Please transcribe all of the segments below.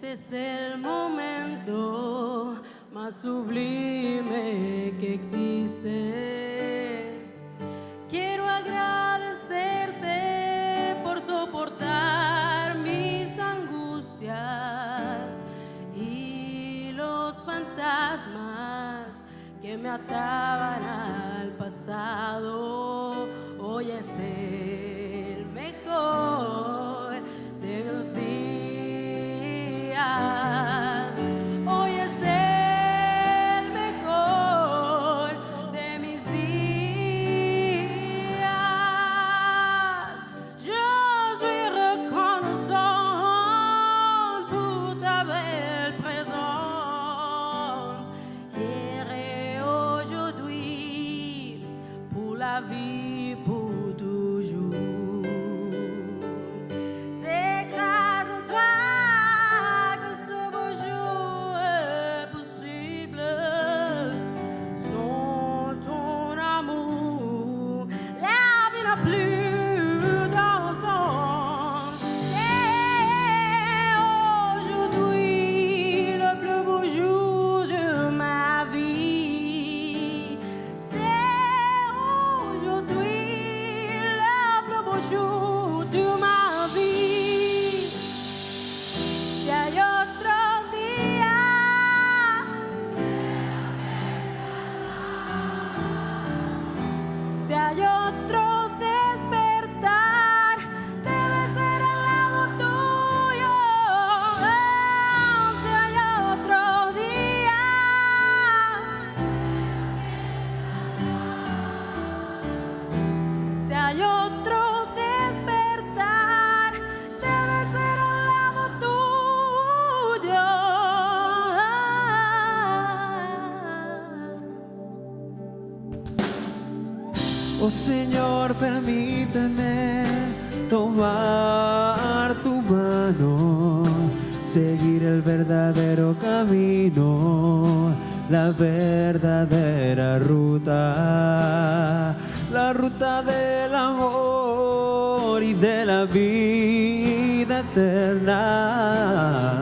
Es el momento más sublime que existe. Quiero agradecerte por soportar mis angustias y los fantasmas que me ataban al pasado. Hoy es el mejor de los días. Hoy es el mejor de mis días. Je suis reconnaissant pour ta belle présence hier et aujourd'hui, pour la vie, pour toujours. C'est grâce à toi que ce beau jour est possible. Sans ton amour, la vie n'a plus dans son. C'est aujourd'hui le plus beau jour de ma vie. C'est aujourd'hui le plus beau jour de ma vie. Si hay otro día, si hay otro despertar, debe ser al lado tuyo. Si hay otro día, si hay otro despertar, debe ser al lado tuyo. Oh Señor, permíteme tomar tu mano, seguir el verdadero camino, la verdadera ruta, la ruta del amor y de la vida eterna,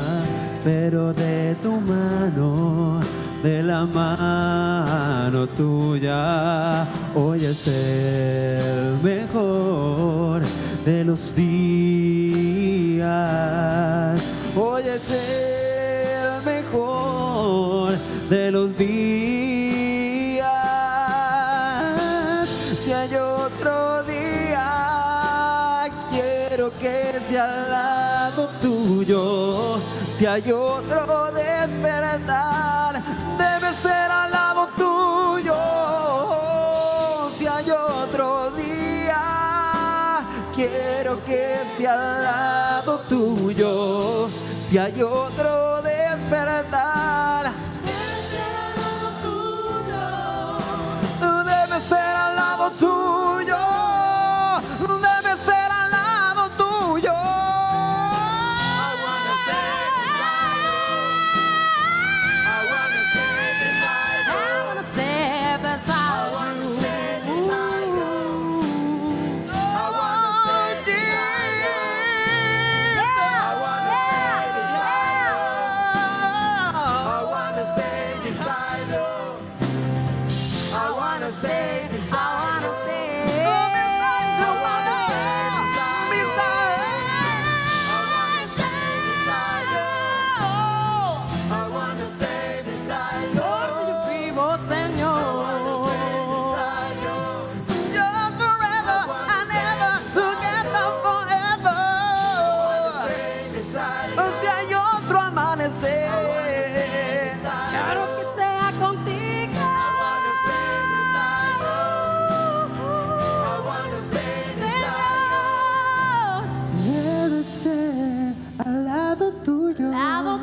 pero de tu mano, de la mano tuya. Hoy es el mejor de los días. Hoy es el mejor de los días. Si hay otro día, quiero que sea al lado tuyo. Si hay otro despertar, debe ser al lado tuyo. Si hay otro día, quiero que sea al lado tuyo. Si hay otro despertar, debe ser al lado tuyo. Debe ser al lado tuyo. Debe ser al lado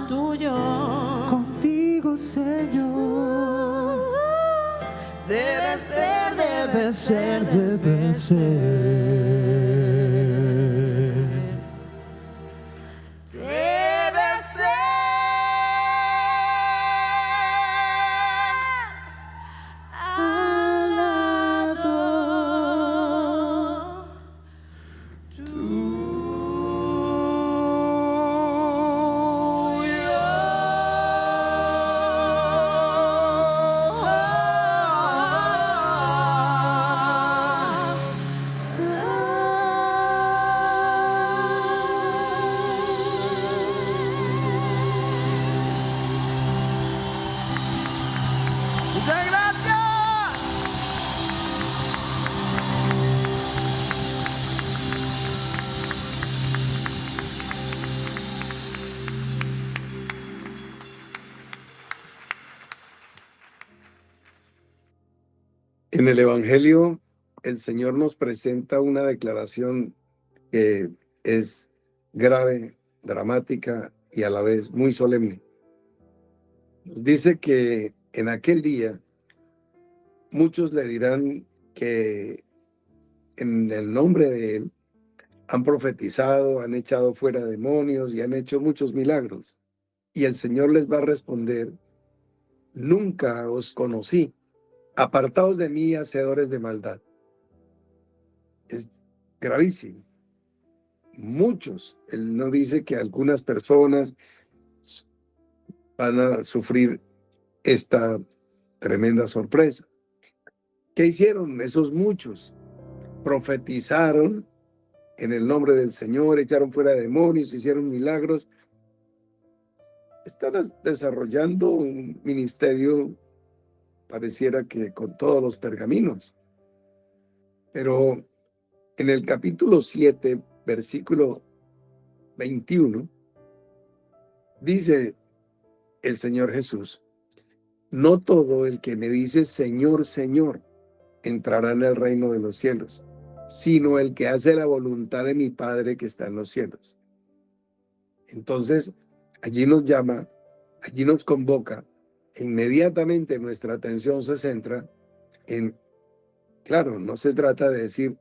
tuyo. Contigo, Señor. Debe ser, debe ser, debe ser. Debe ser al lado tuyo. En el Evangelio, el Señor nos presenta una declaración que es grave, dramática y a la vez muy solemne. Nos dice que en aquel día muchos le dirán que en el nombre de Él han profetizado, han echado fuera demonios y han hecho muchos milagros. Y el Señor les va a responder: nunca os conocí, apartaos de mí, hacedores de maldad. Es gravísimo. Muchos, Él no dice que algunas personas van a sufrir esta tremenda sorpresa. ¿Qué hicieron esos muchos? Profetizaron en el nombre del Señor, echaron fuera demonios, hicieron milagros. Están desarrollando un ministerio, pareciera que con todos los pergaminos. Pero en el capítulo 7, versículo 21, dice el Señor Jesús: no todo el que me dice Señor, Señor, entrará en el reino de los cielos, sino el que hace la voluntad de mi Padre que está en los cielos. Entonces, allí nos llama, allí nos convoca, e inmediatamente nuestra atención se centra en, claro, no se trata de decir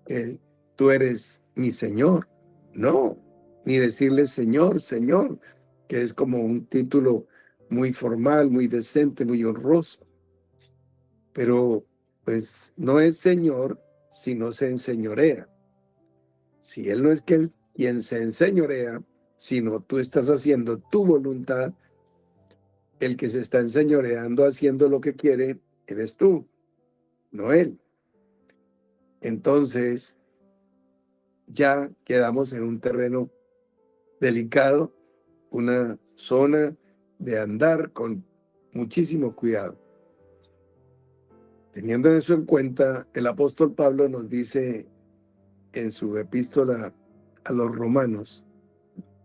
que tú eres mi Señor, no, ni decirle Señor, Señor, que es como un título muy formal, muy decente, muy honroso. Pero pues no es Señor si no se enseñorea. Si Él no es quien se enseñorea, sino tú estás haciendo tu voluntad, el que se está enseñoreando haciendo lo que quiere, eres tú, no Él. Entonces, ya quedamos en un terreno delicado, una zona de andar con muchísimo cuidado. Teniendo eso en cuenta, el apóstol Pablo nos dice en su epístola a los romanos,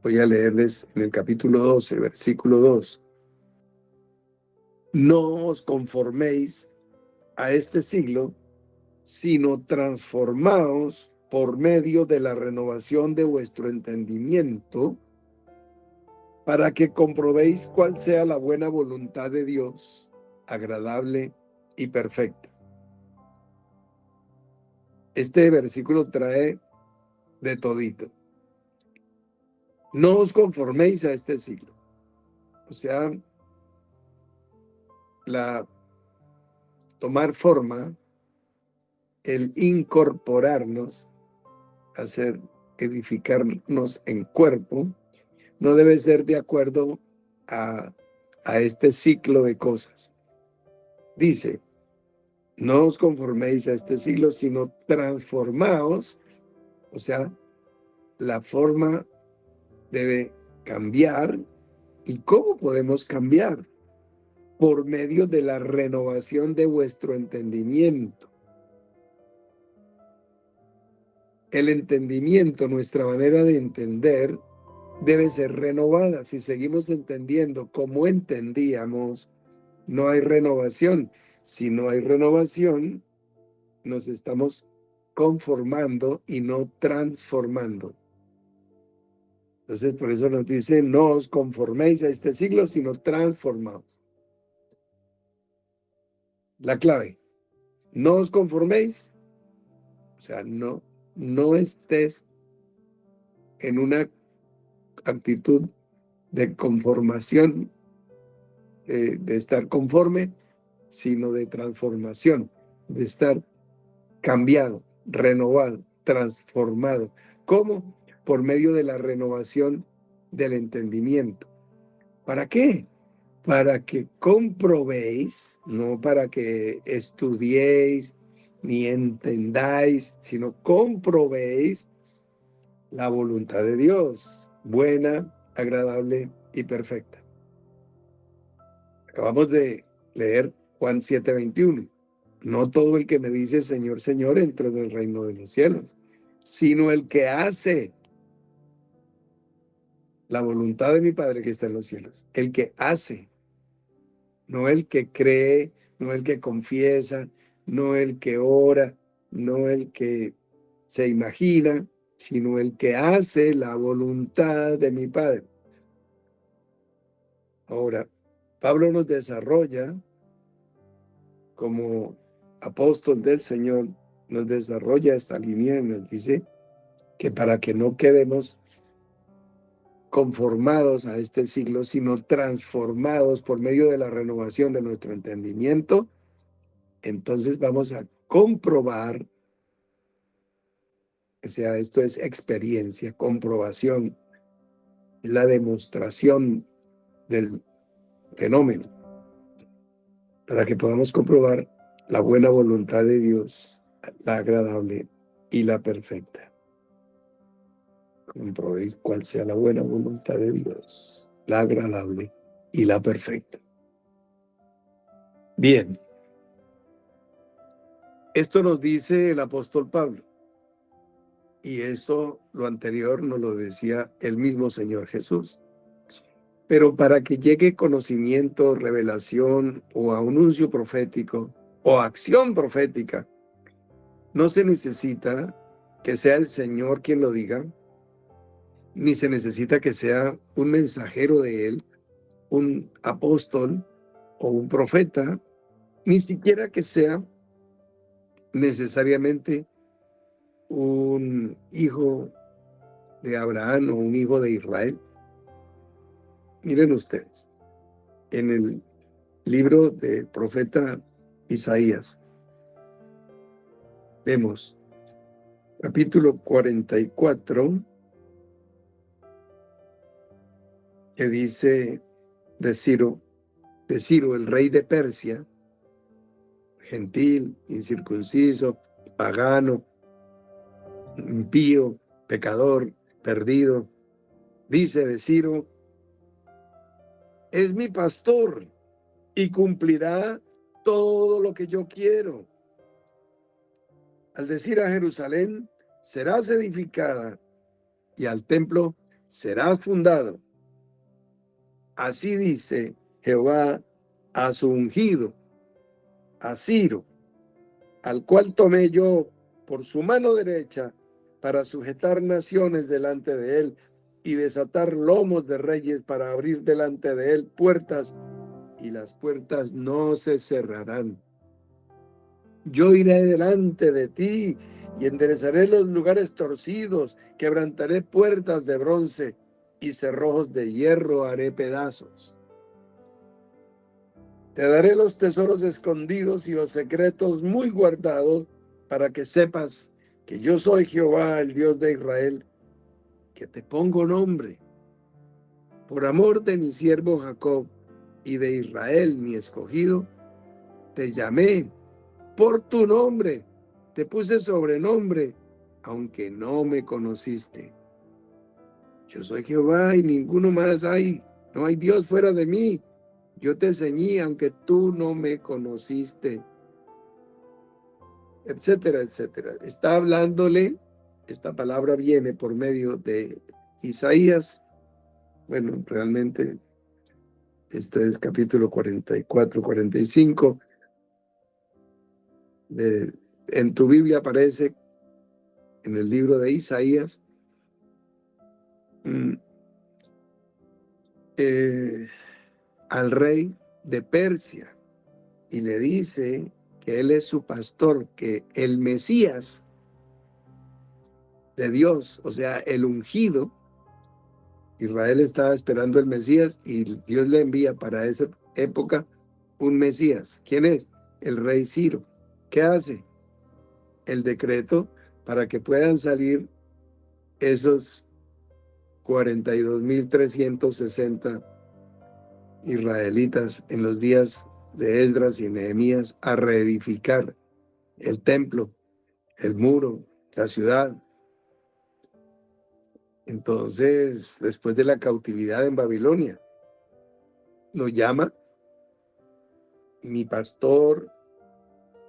voy a leerles en el capítulo 12, versículo 2: no os conforméis a este siglo, sino transformaos por medio de la renovación de vuestro entendimiento, para que comprobéis cuál sea la buena voluntad de Dios, agradable y perfecta. Este versículo trae de todito. No os conforméis a este siglo. O sea, tomar forma, el incorporarnos, edificarnos en cuerpo, no debe ser de acuerdo a este ciclo de cosas. Dice: no os conforméis a este siglo, sino transformaos. O sea, la forma debe cambiar. ¿Y cómo podemos cambiar? Por medio de la renovación de vuestro entendimiento. El entendimiento, nuestra manera de entender, debe ser renovada. Si seguimos entendiendo como entendíamos, no hay renovación. Si no hay renovación, nos estamos conformando y no transformando. Entonces, por eso nos dice: no os conforméis a este siglo, sino transformaos. La clave: no os conforméis, o sea, no estés en una actitud de conformación, de estar conforme, sino de transformación, de estar cambiado, renovado, transformado. ¿Cómo? Por medio de la renovación del entendimiento. ¿Para qué? Para que comprobéis, no para que estudiéis ni entendáis, sino comprobéis la voluntad de Dios, buena, agradable y perfecta. Acabamos de leer Juan 7:21. No todo el que me dice Señor, Señor entra en el reino de los cielos, sino el que hace la voluntad de mi Padre que está en los cielos. El que hace, no el que cree, no el que confiesa, no el que ora, no el que se imagina, sino el que hace la voluntad de mi Padre. Ahora, Pablo nos desarrolla como apóstol del Señor, nos desarrolla esta línea y nos dice que para que no quedemos conformados a este siglo, sino transformados por medio de la renovación de nuestro entendimiento, entonces vamos a comprobar, o sea, esto es experiencia, comprobación, la demostración del fenómeno, para que podamos comprobar la buena voluntad de Dios, la agradable y la perfecta. Comprobéis cuál sea la buena voluntad de Dios, la agradable y la perfecta. Bien, esto nos dice el apóstol Pablo, y esto, lo anterior, nos lo decía el mismo Señor Jesús. Pero para que llegue conocimiento, revelación o anuncio profético o acción profética, no se necesita que sea el Señor quien lo diga, ni se necesita que sea un mensajero de Él, un apóstol o un profeta, ni siquiera que sea necesariamente un hijo de Abraham o un hijo de Israel. Miren ustedes, en el libro del profeta Isaías, vemos capítulo 44, que dice de Ciro, el rey de Persia, gentil, incircunciso, pagano, impío, pecador, perdido. Dice de Ciro, es mi pastor y cumplirá todo lo que yo quiero. Al decir a Jerusalén, serás edificada, y al templo serás fundado. Así dice Jehová a su ungido, a Ciro, al cual tomé yo por su mano derecha para sujetar naciones delante de él y desatar lomos de reyes para abrir delante de él puertas, y las puertas no se cerrarán. Yo iré delante de ti y enderezaré los lugares torcidos, quebrantaré puertas de bronce y cerrojos de hierro haré pedazos. Te daré los tesoros escondidos y los secretos muy guardados, para que sepas que yo soy Jehová, el Dios de Israel, que te pongo nombre. Por amor de mi siervo Jacob y de Israel, mi escogido, te llamé por tu nombre, te puse sobrenombre, aunque no me conociste. Yo soy Jehová y ninguno más hay, no hay Dios fuera de mí. Yo te ceñí, aunque tú no me conociste, etcétera, etcétera. Está hablándole, esta palabra viene por medio de Isaías. Bueno, realmente este es capítulo 44, 45. En tu Biblia aparece en el libro de Isaías al rey de Persia, y le dice que él es su pastor, que el Mesías de Dios, o sea, el ungido, Israel estaba esperando el Mesías y Dios le envía para esa época un Mesías. ¿Quién es? El rey Ciro. ¿Qué hace? El decreto para que puedan salir esos 42.360 israelitas en los días de Esdras y Nehemías a reedificar el templo, el muro, la ciudad. Entonces, después de la cautividad en Babilonia, lo llama, mi pastor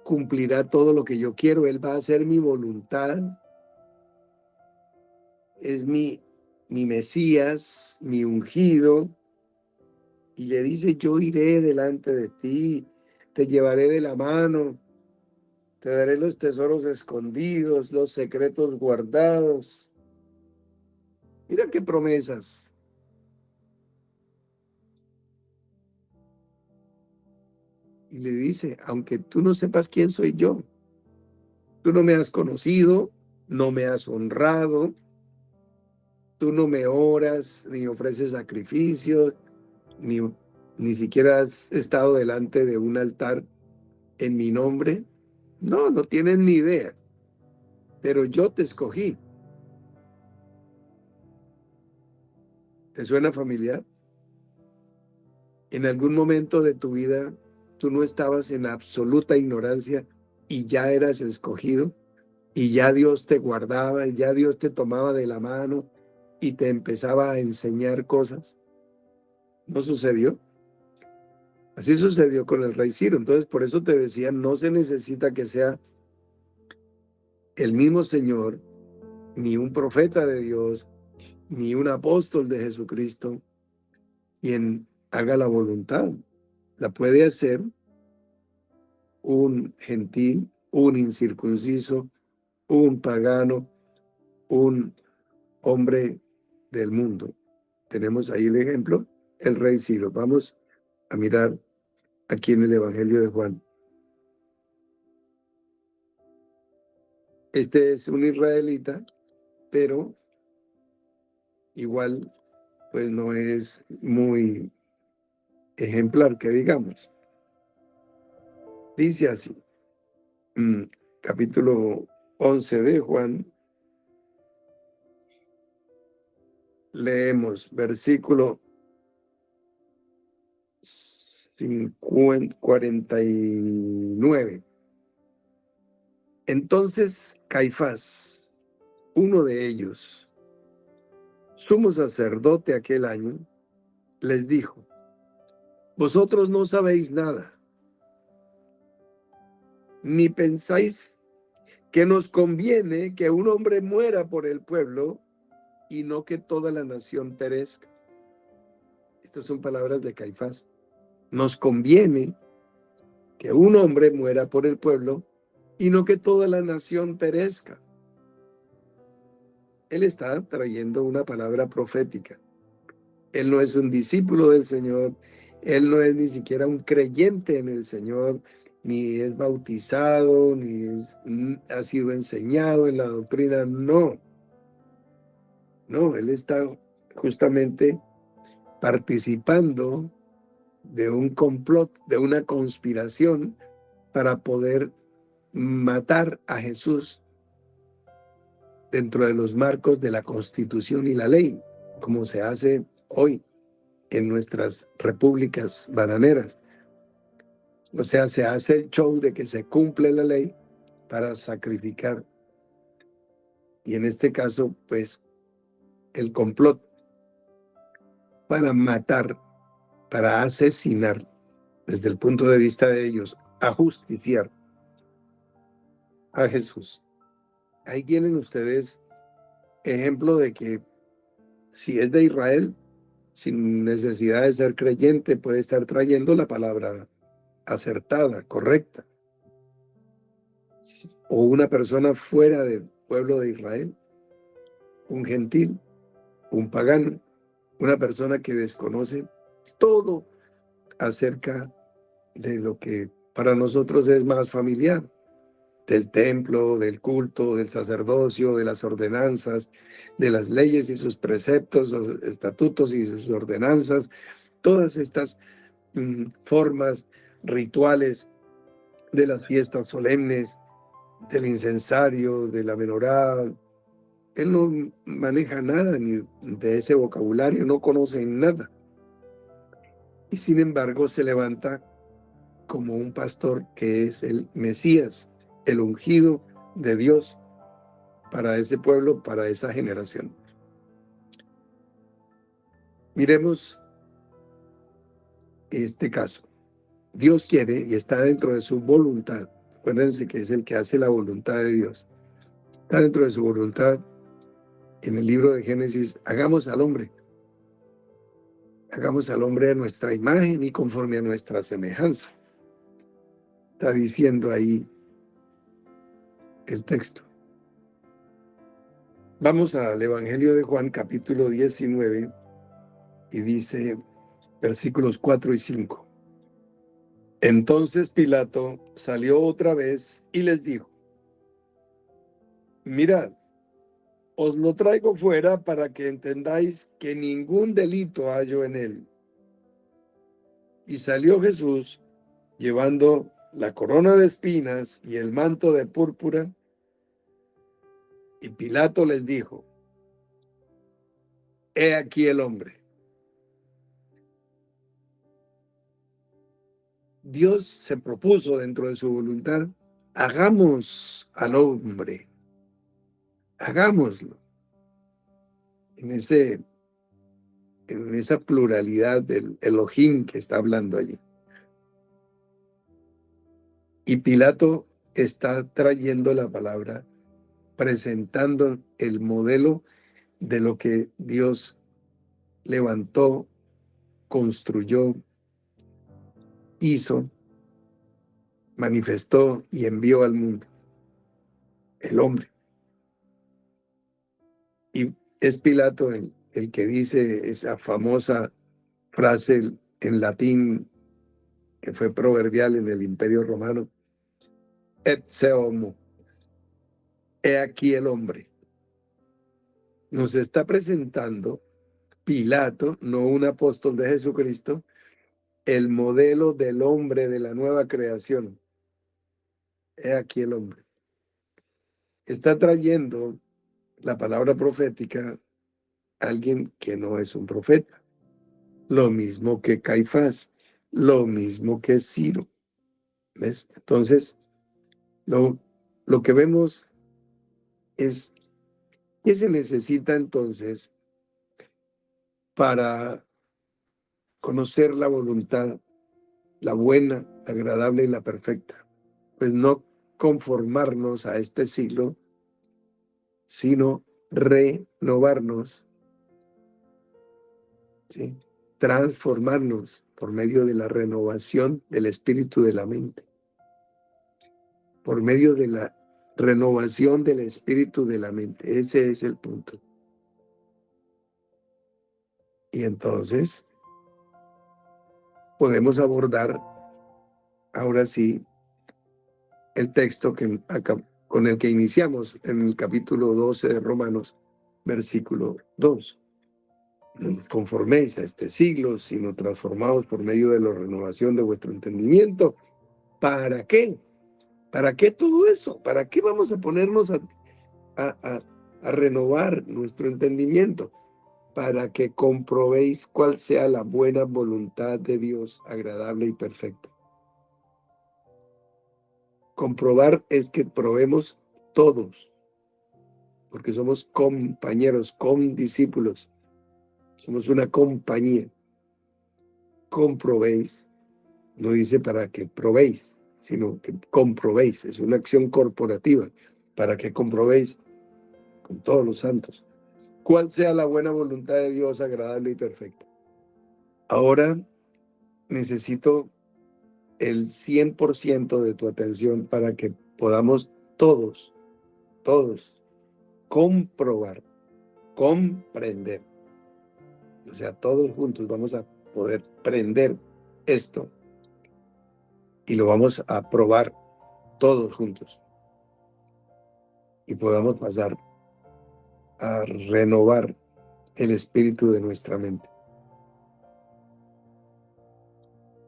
cumplirá todo lo que yo quiero, él va a hacer mi voluntad, es mi Mesías, mi ungido, y le dice, yo iré delante de ti, te llevaré de la mano, Te daré los tesoros escondidos, los secretos guardados. Mira qué promesas. Y le dice, aunque tú no sepas quién soy yo, tú no me has conocido, no me has honrado, tú no me oras, ni ofreces sacrificios, ni, ni siquiera has estado delante de un altar en mi nombre. No, no tienes ni idea, pero yo te escogí. ¿Te suena familiar? En algún momento de tu vida, tú no estabas en absoluta ignorancia y ya eras escogido, y ya Dios te guardaba, y ya Dios te tomaba de la mano y te empezaba a enseñar cosas. ¿No sucedió? Así sucedió con el rey Ciro. Entonces, por eso te decía, no se necesita que sea el mismo Señor, ni un profeta de Dios, ni un apóstol de Jesucristo, quien haga la voluntad. La puede hacer un gentil, un incircunciso, un pagano, un hombre del mundo. Tenemos ahí el ejemplo, el rey Ciro. Vamos a mirar aquí en el Evangelio de Juan. Este es un israelita, pero igual, pues no es muy ejemplar, que digamos. Dice así, capítulo 11 de Juan, leemos versículo 49. Entonces Caifás, uno de ellos, sumo sacerdote aquel año, les dijo, vosotros no sabéis nada, ni pensáis que nos conviene que un hombre muera por el pueblo y no que toda la nación perezca. Estas son palabras de Caifás. Nos conviene que un hombre muera por el pueblo y no que toda la nación perezca. Él está trayendo una palabra profética. Él no es un discípulo del Señor, él no es ni siquiera un creyente en el Señor, ni es bautizado, ha sido enseñado en la doctrina, no. No, él está justamente participando de un complot, de una conspiración para poder matar a Jesús dentro de los marcos de la Constitución y la ley, como se hace hoy en nuestras repúblicas bananeras. O sea, se hace el show de que se cumple la ley para sacrificar. Y en este caso, pues, el complot para matar, para asesinar, desde el punto de vista de ellos, ajusticiar a Jesús. Ahí tienen ustedes ejemplo de que si es de Israel, sin necesidad de ser creyente, puede estar trayendo la palabra acertada, correcta. O una persona fuera del pueblo de Israel, un gentil, un pagano, una persona que desconoce todo acerca de lo que para nosotros es más familiar, del templo, del culto, del sacerdocio, de las ordenanzas, de las leyes y sus preceptos, los estatutos y sus ordenanzas, todas estas formas, rituales de las fiestas solemnes, del incensario, de la menorá. Él no maneja nada ni de ese vocabulario, no conoce nada. Y sin embargo se levanta como un pastor que es el Mesías, el ungido de Dios para ese pueblo, para esa generación. Miremos este caso. Dios quiere y está dentro de su voluntad. Acuérdense que es el que hace la voluntad de Dios. Está dentro de su voluntad. En el libro de Génesis, hagamos al hombre a nuestra imagen y conforme a nuestra semejanza. Está diciendo ahí el texto. Vamos al Evangelio de Juan, capítulo 19, y dice versículos 4 y 5. Entonces Pilato salió otra vez y les dijo: mirad, os lo traigo fuera para que entendáis que ningún delito hallo en él. Y salió Jesús llevando la corona de espinas y el manto de púrpura. Y Pilato les dijo: he aquí el hombre. Dios se propuso dentro de su voluntad: hagamos al hombre, hagámoslo. En esa pluralidad del Elohim que está hablando allí. Y Pilato está trayendo la palabra, presentando el modelo de lo que Dios levantó, construyó, hizo, manifestó y envió al mundo, el hombre. Y es Pilato el que dice esa famosa frase en latín que fue proverbial en el Imperio Romano: et se homo, he aquí el hombre. Nos está presentando Pilato, no un apóstol de Jesucristo, el modelo del hombre de la nueva creación. He aquí el hombre. Está trayendo la palabra profética a alguien que no es un profeta. Lo mismo que Caifás, lo mismo que Ciro. ¿Ves? Entonces, lo que vemos es que se necesita entonces para conocer la voluntad, la buena, la agradable y la perfecta. Pues no conformarnos a este siglo, sino renovarnos, ¿sí? Transformarnos por medio de la renovación del espíritu de la mente, por medio de la renovación del espíritu de la mente. Ese es el punto. Y entonces podemos abordar ahora sí el texto con el que iniciamos en el capítulo 12 de Romanos, versículo 2. No os conforméis a este siglo, sino transformaos por medio de la renovación de vuestro entendimiento. ¿Para qué? ¿Para qué todo eso? ¿Para qué vamos a ponernos a renovar nuestro entendimiento? Para que comprobéis cuál sea la buena voluntad de Dios, agradable y perfecta. Comprobar es que probemos todos, porque somos compañeros, condiscípulos, somos una compañía. Comprobéis, no dice para que probéis, sino que comprobéis, es una acción corporativa, para que comprobéis con todos los santos cuál sea la buena voluntad de Dios, agradable y perfecta. Ahora necesito el 100% de tu atención para que podamos todos comprobar, comprender. O sea, todos juntos vamos a poder prender esto y lo vamos a probar todos juntos. Y podamos pasar a renovar el espíritu de nuestra mente.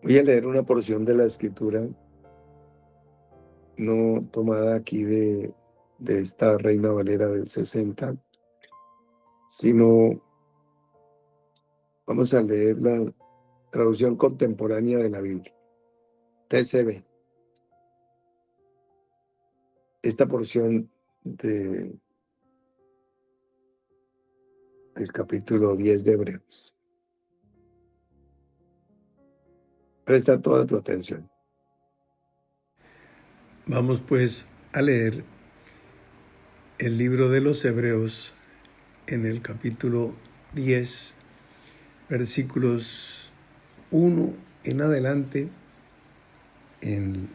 Voy a leer una porción de la escritura, no tomada aquí de esta Reina Valera del 60, sino vamos a leer la traducción contemporánea de la Biblia, TCB. Esta porción del capítulo 10 de Hebreos. Presta toda tu atención. Vamos pues a leer el libro de los Hebreos en el capítulo 10, versículos 1 en adelante, en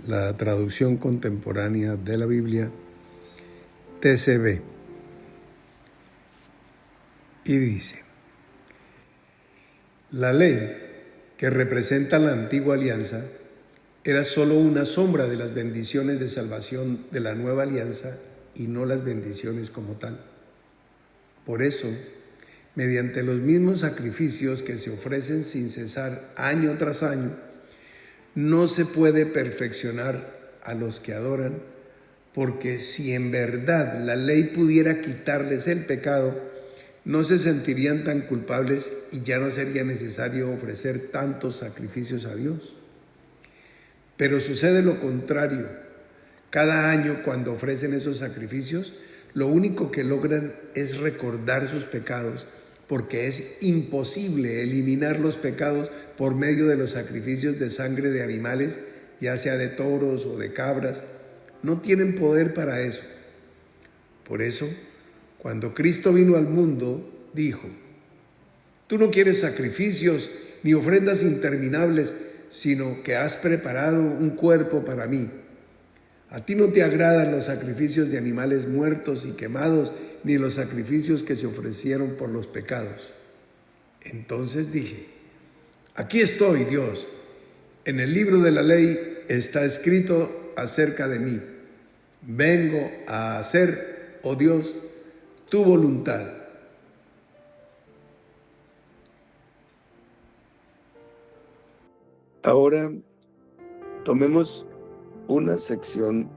la traducción contemporánea de la Biblia, TCB, y dice: la ley que representa la antigua alianza era solo una sombra de las bendiciones de salvación de la nueva alianza y no las bendiciones como tal. Por eso, mediante los mismos sacrificios que se ofrecen sin cesar año tras año, no se puede perfeccionar a los que adoran, porque si en verdad la ley pudiera quitarles el pecado, no se sentirían tan culpables y ya no sería necesario ofrecer tantos sacrificios a Dios. Pero sucede lo contrario. Cada año, cuando ofrecen esos sacrificios, lo único que logran es recordar sus pecados, porque es imposible eliminar los pecados por medio de los sacrificios de sangre de animales, ya sea de toros o de cabras. No tienen poder para eso. Por eso, cuando Cristo vino al mundo, dijo: tú no quieres sacrificios ni ofrendas interminables, sino que has preparado un cuerpo para mí. A ti no te agradan los sacrificios de animales muertos y quemados, ni los sacrificios que se ofrecieron por los pecados. Entonces dije: aquí estoy, Dios. En el libro de la ley está escrito acerca de mí. Vengo a hacer, oh Dios, tu voluntad. Ahora tomemos una sección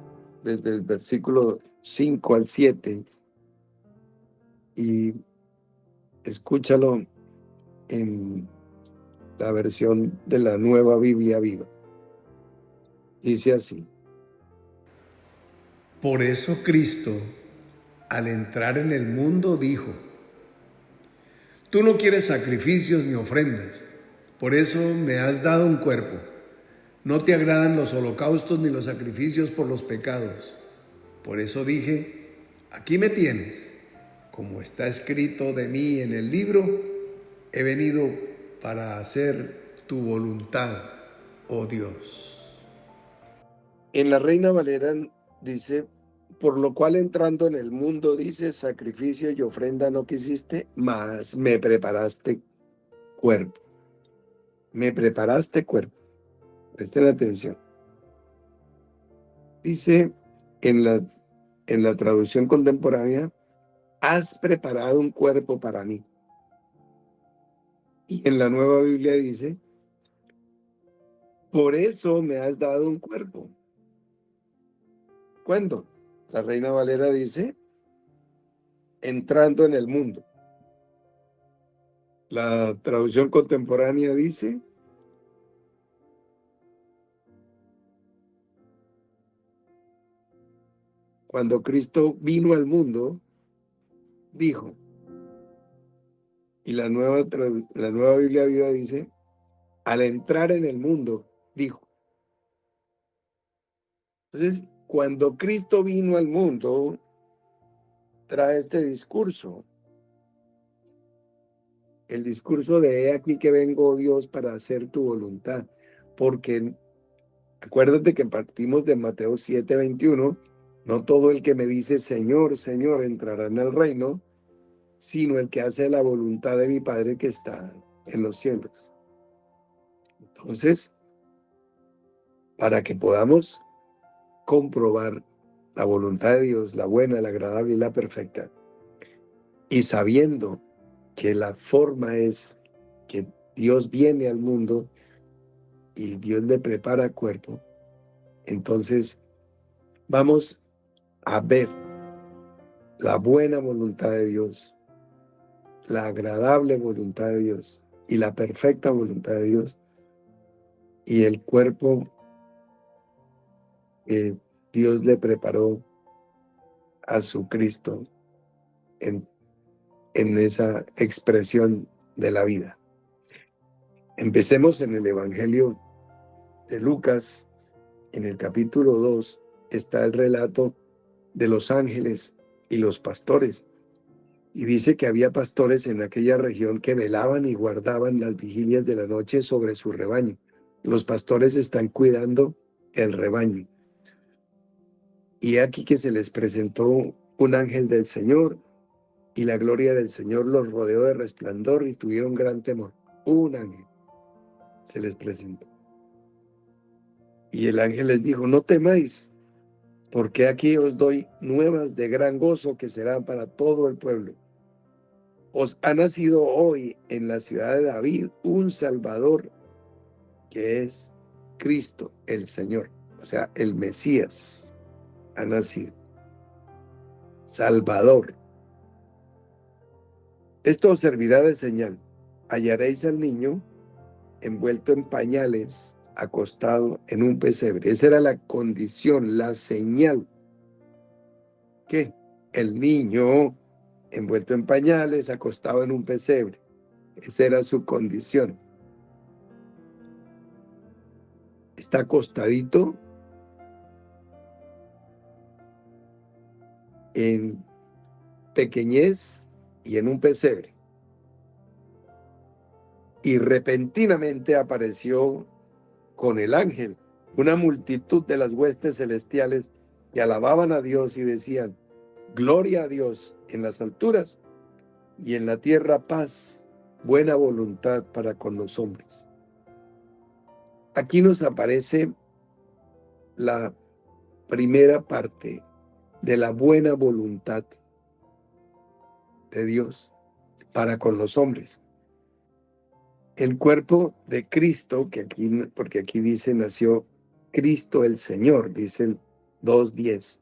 desde el versículo 5 al 7 y escúchalo en la versión de la Nueva Biblia Viva. Dice así: por eso Cristo, al entrar en el mundo, dijo: tú no quieres sacrificios ni ofrendas, por eso me has dado un cuerpo. No te agradan los holocaustos ni los sacrificios por los pecados. Por eso dije: aquí me tienes. Como está escrito de mí en el libro, he venido para hacer tu voluntad, oh Dios. En la Reina Valera dice: por lo cual entrando en el mundo, dice, sacrificio y ofrenda no quisiste, mas me preparaste cuerpo. Me preparaste cuerpo. Presten atención. Dice en la traducción contemporánea: has preparado un cuerpo para mí. Y en la Nueva Biblia dice: por eso me has dado un cuerpo. ¿Cuándo? La Reina Valera dice: entrando en el mundo. La traducción contemporánea dice: cuando Cristo vino al mundo, dijo. Y la nueva Biblia Viva dice: al entrar en el mundo, dijo. Entonces, cuando Cristo vino al mundo, trae este discurso. El discurso de: he aquí que vengo, oh Dios, para hacer tu voluntad. Porque acuérdate que partimos de Mateo 7:21, no todo el que me dice Señor, Señor entrará en el reino, sino el que hace la voluntad de mi Padre que está en los cielos. Entonces, para que podamos comprobar la voluntad de Dios, la buena, la agradable y la perfecta, y sabiendo que la forma es que Dios viene al mundo y Dios le prepara cuerpo, entonces vamos a ver la buena voluntad de Dios, la agradable voluntad de Dios y la perfecta voluntad de Dios, y el cuerpo que Dios le preparó a su Cristo en esa expresión de la vida. Empecemos en el Evangelio de Lucas. En el capítulo 2 está el relato de los ángeles y los pastores. Y dice que había pastores en aquella región que velaban y guardaban las vigilias de la noche sobre su rebaño. Los pastores están cuidando el rebaño. Y aquí que se les presentó un ángel del Señor, y la gloria del Señor los rodeó de resplandor y tuvieron gran temor. Un ángel se les presentó. Y el ángel les dijo: no temáis, porque aquí os doy nuevas de gran gozo que serán para todo el pueblo. Os ha nacido hoy en la ciudad de David un Salvador, que es Cristo el Señor. O sea, el Mesías ha nacido. Salvador. Esto os servirá de señal. Hallaréis al niño envuelto en pañales, acostado en un pesebre. Esa era la condición, la señal. ¿Qué? El niño envuelto en pañales, acostado en un pesebre. Esa era su condición. Está acostadito en pequeñez y en un pesebre. Y repentinamente apareció con el ángel una multitud de las huestes celestiales que alababan a Dios y decían: gloria a Dios en las alturas y en la tierra paz, buena voluntad para con los hombres. Aquí nos aparece la primera parte de la buena voluntad de Dios para con los hombres. El cuerpo de Cristo, porque aquí dice nació Cristo el Señor, dice el 2:10.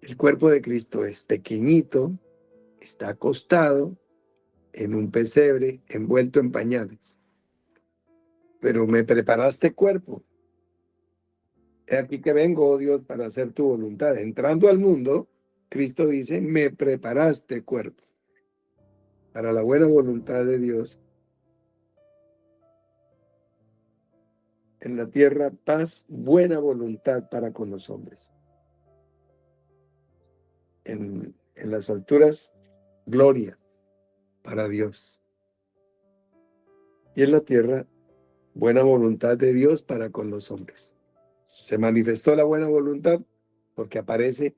El cuerpo de Cristo es pequeñito, está acostado en un pesebre, envuelto en pañales. Pero me preparaste cuerpo. He aquí que vengo, oh Dios, para hacer tu voluntad. Entrando al mundo, Cristo dice: me preparaste cuerpo. Para la buena voluntad de Dios. En la tierra, paz, buena voluntad para con los hombres. En las alturas, gloria para Dios. Y en la tierra, buena voluntad de Dios para con los hombres. Se manifestó la buena voluntad porque aparece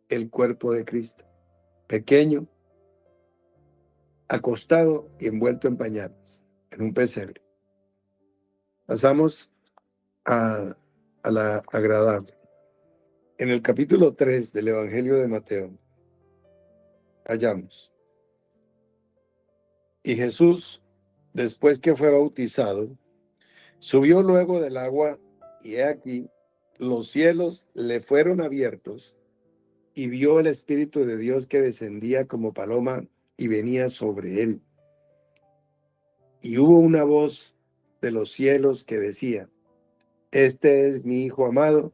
el cuerpo de Cristo, pequeño, acostado y envuelto en pañales, en un pesebre. Pasamos a la agradable. En el capítulo 3 del Evangelio de Mateo, hallamos: y Jesús, después que fue bautizado, subió luego del agua, y he aquí, los cielos le fueron abiertos, y vio el Espíritu de Dios que descendía como paloma y venía sobre él. Y hubo una voz de los cielos que decía: este es mi Hijo amado,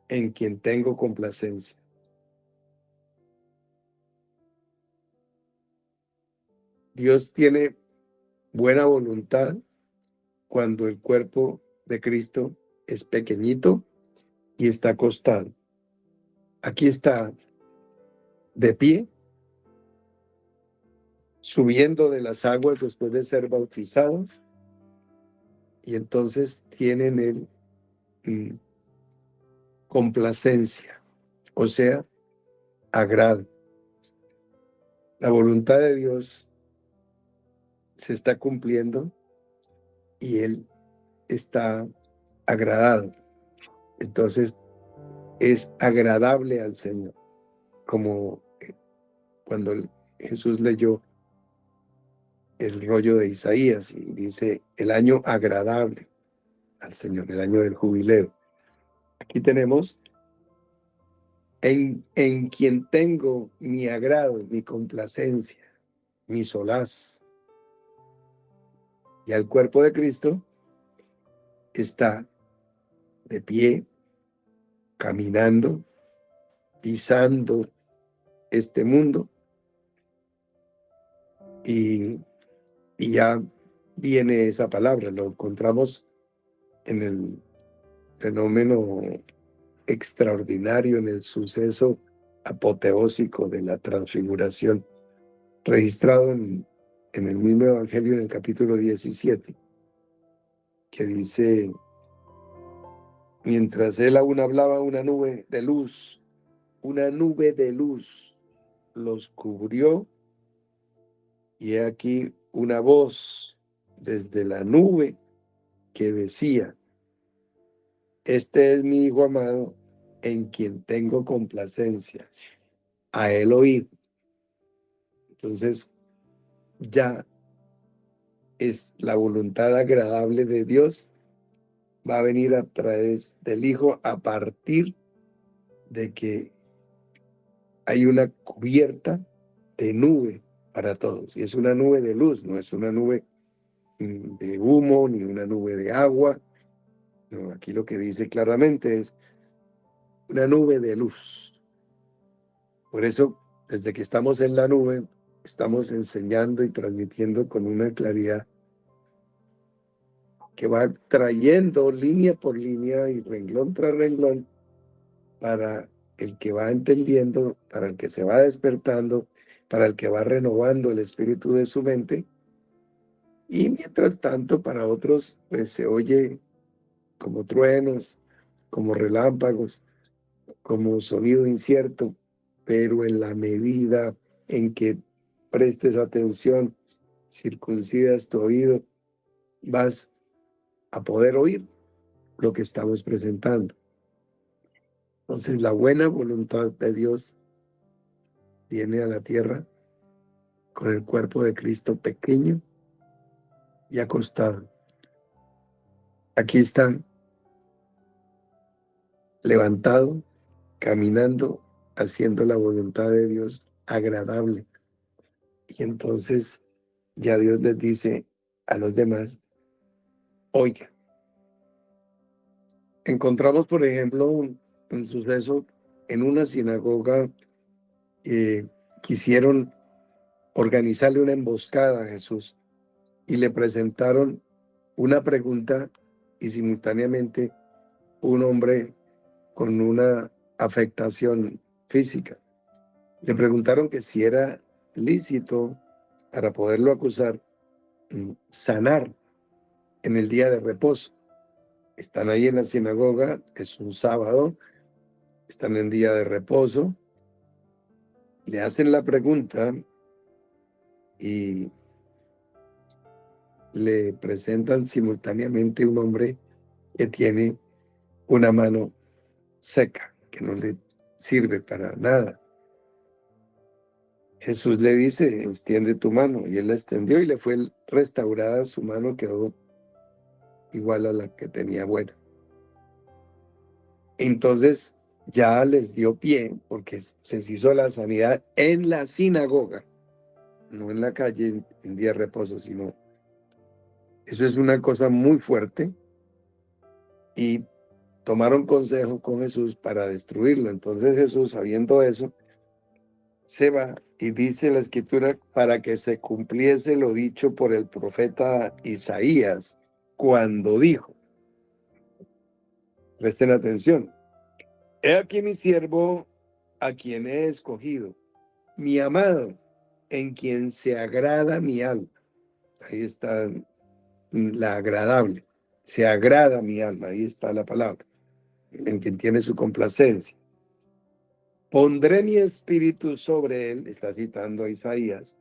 en quien tengo complacencia. Dios tiene buena voluntad cuando el cuerpo de Cristo es pequeñito y está acostado. Aquí está de pie, subiendo de las aguas después de ser bautizado, y entonces tienen el complacencia, o sea, agrado. La voluntad de Dios se está cumpliendo y Él está agradado. Entonces es agradable al Señor, como cuando Jesús leyó el rollo de Isaías y dice: el año agradable al Señor, el año del jubileo. Aquí tenemos: en quien tengo mi agrado, mi complacencia, mi solaz. Y el cuerpo de Cristo está de pie, caminando, pisando este mundo, y ya viene esa palabra, lo encontramos en el fenómeno extraordinario, en el suceso apoteósico de la transfiguración, registrado en el mismo Evangelio, en el capítulo 17, que dice: Mientras él aún hablaba, una nube de luz los cubrió, y he aquí una voz desde la nube que decía: este es mi Hijo amado, en quien tengo complacencia, a él oíd. Entonces ya es la voluntad agradable de Dios, va a venir a través del Hijo, a partir de que hay una cubierta de nube para todos, y es una nube de luz, no es una nube de humo ni una nube de agua. No, aquí lo que dice claramente es una nube de luz. Por eso, desde que estamos en la nube, estamos enseñando y transmitiendo con una claridad que va trayendo línea por línea y renglón tras renglón, para el que va entendiendo, para el que se va despertando, para el que va renovando el espíritu de su mente. Y mientras tanto, para otros, pues se oye como truenos, como relámpagos, como sonido incierto, pero en la medida en que prestes atención, circuncidas tu oído, vas a poder oír lo que estamos presentando. Entonces, la buena voluntad de Dios viene a la tierra con el cuerpo de Cristo pequeño y acostado. Aquí está, levantado, caminando, haciendo la voluntad de Dios agradable. Y entonces ya Dios les dice a los demás: oiga. Encontramos, por ejemplo, un suceso en una sinagoga. Quisieron organizarle una emboscada a Jesús y le presentaron una pregunta, y simultáneamente un hombre con una afectación física. Le preguntaron que si era lícito, para poderlo acusar, sanar en el día de reposo. Están ahí en la sinagoga, es un sábado, están en día de reposo, le hacen la pregunta y le presentan simultáneamente un hombre que tiene una mano seca, que no le sirve para nada. Jesús le dice: extiende tu mano, y él la extendió y le fue restaurada su mano, quedó igual a la que tenía buena. Entonces ya les dio pie, porque les hizo la sanidad en la sinagoga, no en la calle en día de reposo, sino eso es una cosa muy fuerte, y tomaron consejo con Jesús para destruirlo. Entonces Jesús, sabiendo eso, se va y dice la escritura: para que se cumpliese lo dicho por el profeta Isaías, cuando dijo, presten atención: he aquí mi siervo, a quien he escogido, mi amado, en quien se agrada mi alma. Ahí está la agradable. Se agrada mi alma, ahí está la palabra. En quien tiene su complacencia. Pondré mi espíritu sobre él, está citando a Isaías,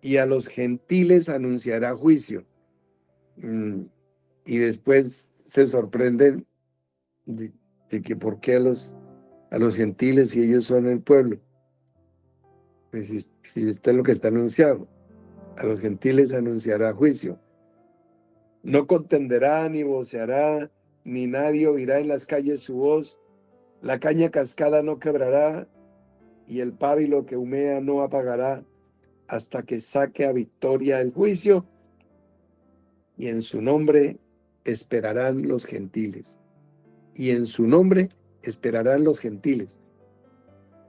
y a los gentiles anunciará juicio. Y después se sorprenden de que por qué a los gentiles, si ellos son el pueblo. Pues si está lo que está anunciado: a los gentiles anunciará juicio. No contenderá ni voceará, ni nadie oirá en las calles su voz. La caña cascada no quebrará, y el pábilo que humea no apagará, hasta que saque a victoria el juicio, y en su nombre esperarán los gentiles. Y en su nombre esperarán los gentiles.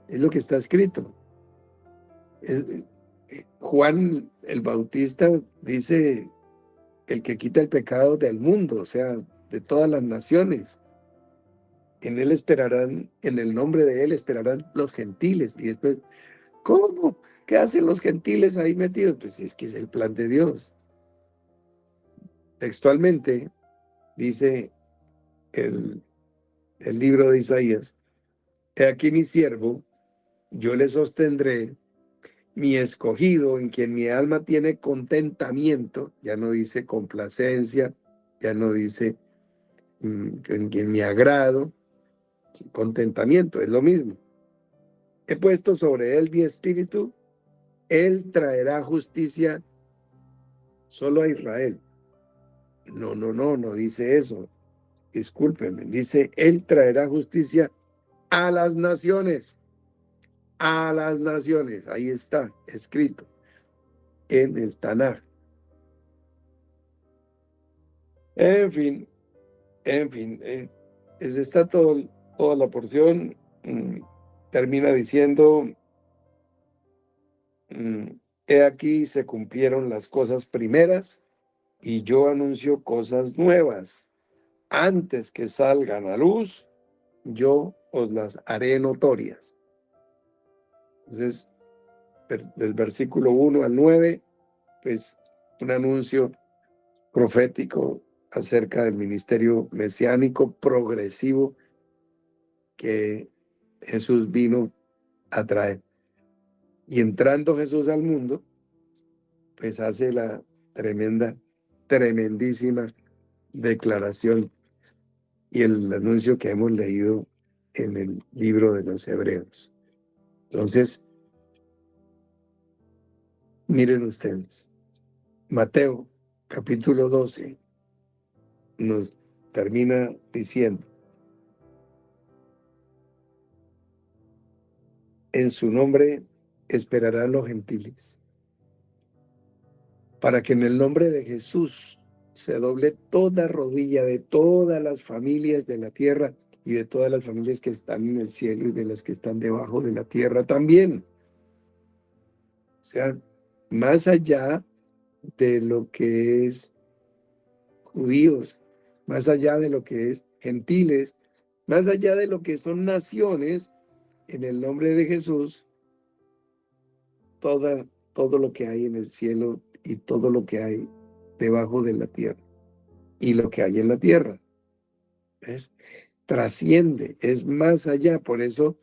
Es lo que está escrito. Juan el Bautista dice: el que quita el pecado del mundo, o sea, de todas las naciones. En él esperarán, en el nombre de él esperarán los gentiles. Y después, ¿cómo? ¿Qué hacen los gentiles ahí metidos? Pues es que es el plan de Dios. Textualmente dice: el, el libro de Isaías. He aquí mi siervo, yo le sostendré, mi escogido, en quien mi alma tiene contentamiento, ya no dice complacencia, ya no dice en quien me agrado, sí, contentamiento, es lo mismo. He puesto sobre él mi espíritu, él traerá justicia solo a Israel. No, no, no, no dice eso. Discúlpenme, dice, él traerá justicia a las naciones, a las naciones. Ahí está escrito en el Tanaj. En fin, está toda la porción. Termina diciendo, mm, he aquí se cumplieron las cosas primeras y yo anuncio cosas nuevas. Antes que salgan a luz, yo os las haré notorias. Entonces, del versículo 1 al 9, pues un anuncio profético acerca del ministerio mesiánico progresivo que Jesús vino a traer. Y entrando Jesús al mundo, pues hace la tremendísima declaración y el anuncio que hemos leído en el libro de los Hebreos. Entonces, miren ustedes, Mateo capítulo 12 nos termina diciendo, en su nombre esperarán los gentiles, para que en el nombre de Jesús se doble toda rodilla de todas las familias de la tierra y de todas las familias que están en el cielo y de las que están debajo de la tierra también. O sea, más allá de lo que es judíos, más allá de lo que es gentiles, más allá de lo que son naciones, en el nombre de Jesús, todo lo que hay en el cielo y todo lo que hay debajo de la tierra y lo que hay en la tierra. ¿Ves? Trasciende, es más allá, por eso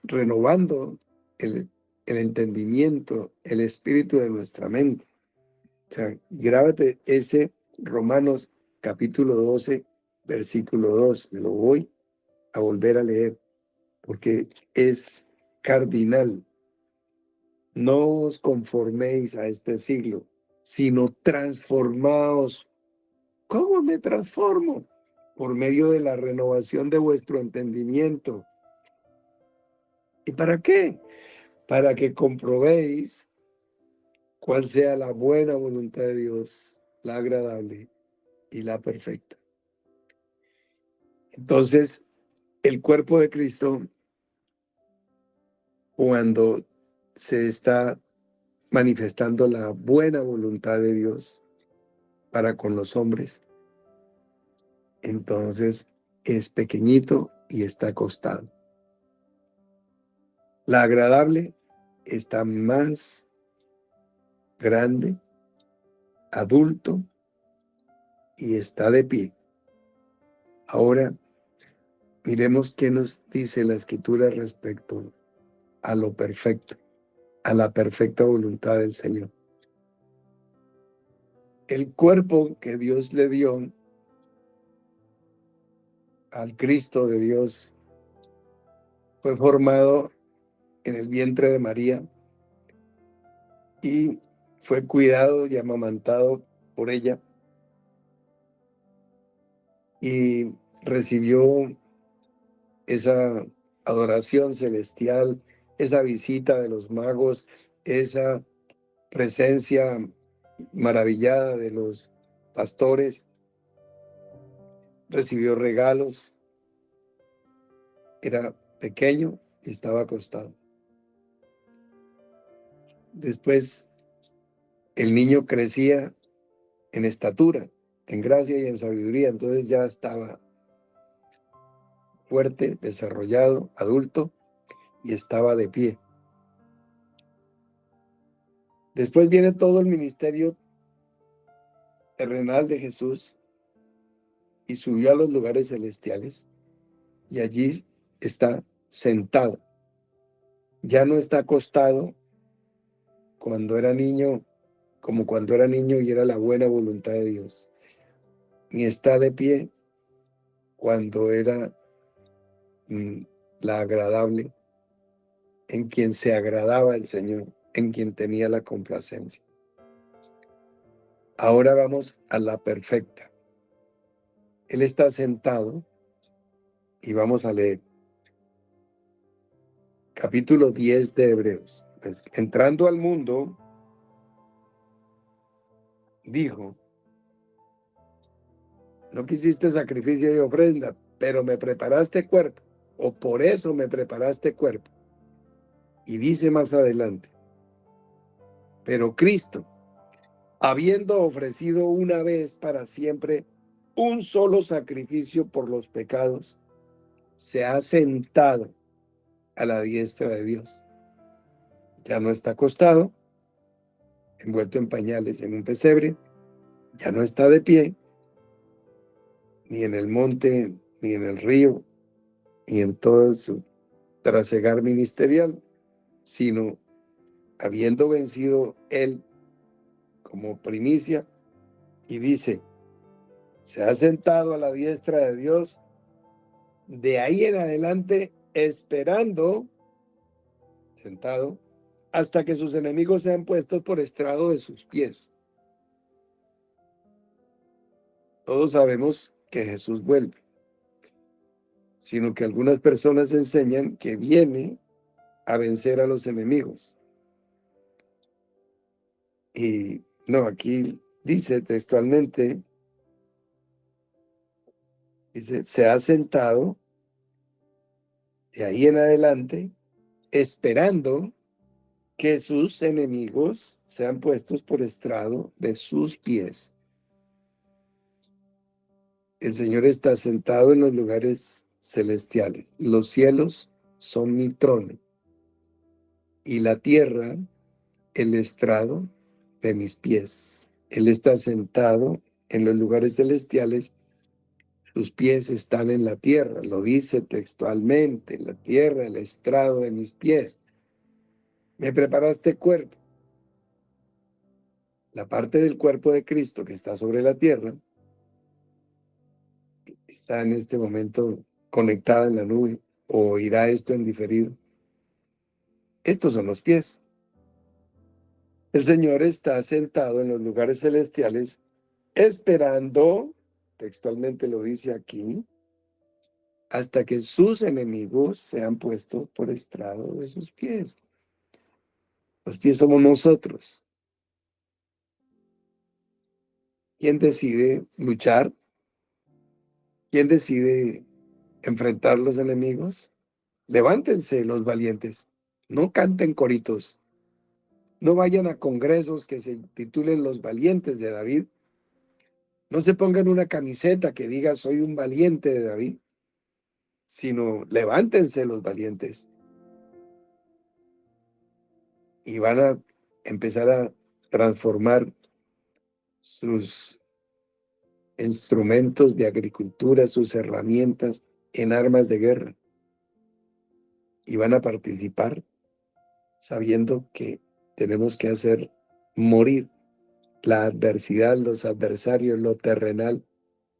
renovando el entendimiento, el espíritu de nuestra mente. O sea, grábate ese Romanos capítulo 12, versículo 2. Lo voy a volver a leer porque es cardinal. No os conforméis a este siglo, sino transformaos. ¿Cómo me transformo? Por medio de la renovación de vuestro entendimiento. ¿Y para qué? Para que comprobéis cuál sea la buena voluntad de Dios, la agradable y la perfecta. Entonces, el cuerpo de Cristo, cuando se está manifestando la buena voluntad de Dios para con los hombres, entonces es pequeñito y está acostado. La agradable está más grande, adulto y está de pie. Ahora miremos qué nos dice la Escritura respecto a lo perfecto, a la perfecta voluntad del Señor. El cuerpo que Dios le dio al Cristo de Dios fue formado en el vientre de María y fue cuidado y amamantado por ella y recibió esa adoración celestial, esa visita de los magos, esa presencia maravillada de los pastores, recibió regalos, era pequeño y estaba acostado. Después el niño crecía en estatura, en gracia y en sabiduría, entonces ya estaba fuerte, desarrollado, adulto y estaba de pie. Después viene todo el ministerio terrenal de Jesús y subió a los lugares celestiales y allí está sentado. Ya no está acostado cuando era niño, como cuando era niño y era la buena voluntad de Dios, ni está de pie cuando era la agradable, en quien se agradaba el Señor, en quien tenía la complacencia. Ahora vamos a la perfecta. Él está sentado y vamos a leer capítulo 10 de Hebreos. Pues, entrando al mundo, dijo, no quisiste sacrificio y ofrenda, pero me preparaste cuerpo, o por eso me preparaste cuerpo. Y dice más adelante, pero Cristo, habiendo ofrecido una vez para siempre un solo sacrificio por los pecados, se ha sentado a la diestra de Dios. Ya no está acostado, envuelto en pañales en un pesebre, ya no está de pie, ni en el monte, ni en el río, ni en todo su trasegar ministerial, sino habiendo vencido él como primicia, y dice, se ha sentado a la diestra de Dios, de ahí en adelante esperando, sentado, hasta que sus enemigos sean puestos por estrado de sus pies. Todos sabemos que Jesús vuelve, sino que algunas personas enseñan que viene a vencer a los enemigos. Y no, aquí dice textualmente, dice, se ha sentado de ahí en adelante esperando que sus enemigos sean puestos por estrado de sus pies. El Señor está sentado en los lugares celestiales. Los cielos son mi trono y la tierra el estrado de mis pies. Él está sentado en los lugares celestiales. Sus pies están en la tierra. Lo dice textualmente. La tierra, el estrado de mis pies. Me preparaste cuerpo. La parte del cuerpo de Cristo que está sobre la tierra está en este momento conectada en la nube, o irá esto en diferido. Estos son los pies. El Señor está sentado en los lugares celestiales esperando, textualmente lo dice aquí, hasta que sus enemigos sean puestos por estrado de sus pies. Los pies somos nosotros. ¿Quién decide luchar? ¿Quién decide enfrentar los enemigos? Levántense los valientes, no canten coritos, no vayan a congresos que se titulen Los Valientes de David, no se pongan una camiseta que diga soy un valiente de David, sino levántense los valientes y van a empezar a transformar sus instrumentos de agricultura, sus herramientas en armas de guerra, y van a participar sabiendo que tenemos que hacer morir la adversidad, los adversarios, lo terrenal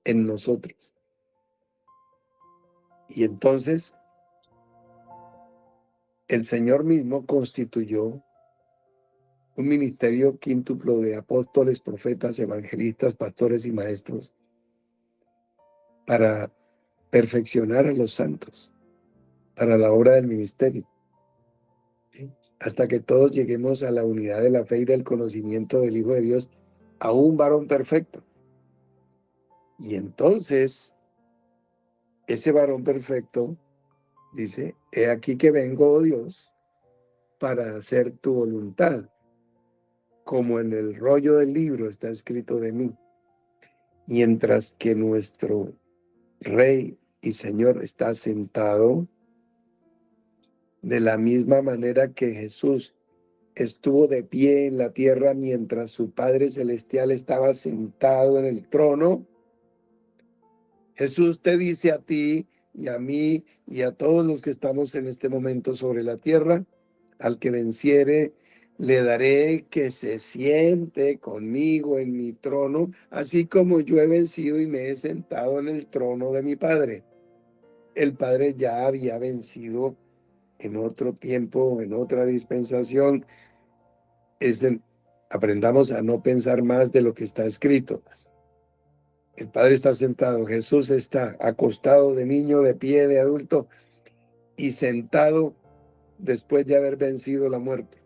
en nosotros. Y entonces el Señor mismo constituyó un ministerio quíntuplo de apóstoles, profetas, evangelistas, pastores y maestros para perfeccionar a los santos, para la obra del ministerio, ¿sí? Hasta que todos lleguemos a la unidad de la fe y del conocimiento del Hijo de Dios, a un varón perfecto. Y entonces, ese varón perfecto dice, he aquí que vengo, oh Dios, para hacer tu voluntad, como en el rollo del libro está escrito de mí. Mientras que nuestro Rey y Señor está sentado, de la misma manera que Jesús estuvo de pie en la tierra mientras su Padre Celestial estaba sentado en el trono, Jesús te dice a ti y a mí y a todos los que estamos en este momento sobre la tierra, al que venciere, le daré que se siente conmigo en mi trono, así como yo he vencido y me he sentado en el trono de mi Padre. El Padre ya había vencido en otro tiempo, en otra dispensación. Aprendamos a no pensar más de lo que está escrito. El Padre está sentado, Jesús está acostado de niño, de pie, de adulto y sentado después de haber vencido la muerte.